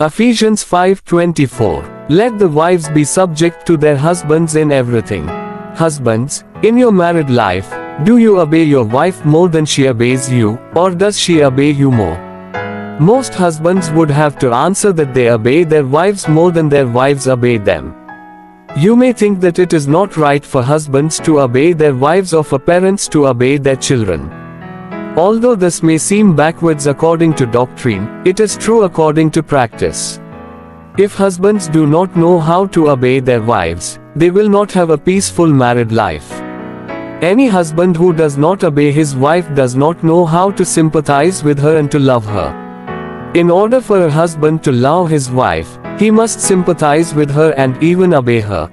Ephesians 5:24. Let the wives be subject to their husbands in everything. Husbands, in your married life, do you obey your wife more than she obeys you, or does she obey you more? Most husbands would have to answer that they obey their wives more than their wives obey them. You may think that it is not right for husbands to obey their wives or for parents to obey their children. Although this may seem backwards according to doctrine, it is true according to practice. If husbands do not know how to obey their wives, they will not have a peaceful married life. Any husband who does not obey his wife does not know how to sympathize with her and to love her. In order for a husband to love his wife, he must sympathize with her and even obey her.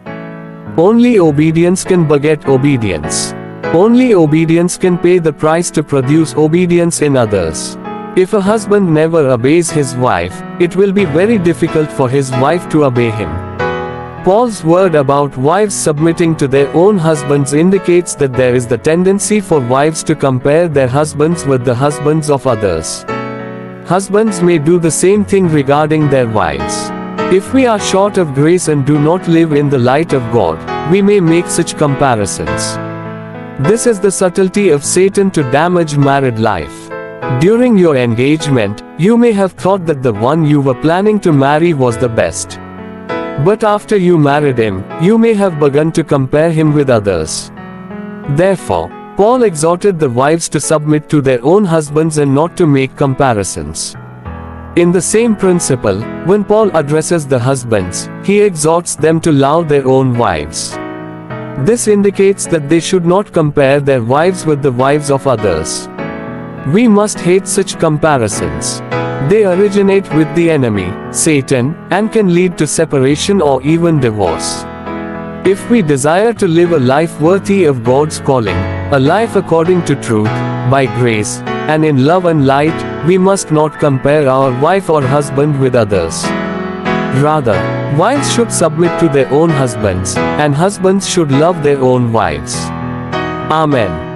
Only obedience can beget obedience. Only obedience can pay the price to produce obedience in others. If a husband never obeys his wife, it will be very difficult for his wife to obey him. Paul's word about wives submitting to their own husbands indicates that there is the tendency for wives to compare their husbands with the husbands of others. Husbands may do the same thing regarding their wives. If we are short of grace and do not live in the light of God, we may make such comparisons. This is the subtlety of Satan to damage married life. During your engagement, you may have thought that the one you were planning to marry was the best. But after you married him, you may have begun to compare him with others. Therefore, Paul exhorted the wives to submit to their own husbands and not to make comparisons. In the same principle, when Paul addresses the husbands, he exhorts them to love their own wives. This indicates that they should not compare their wives with the wives of others. We must hate such comparisons. They originate with the enemy, Satan, and can lead to separation or even divorce. If we desire to live a life worthy of God's calling, a life according to truth, by grace, and in love and light, we must not compare our wife or husband with others. Rather, wives should submit to their own husbands, and husbands should love their own wives. Amen.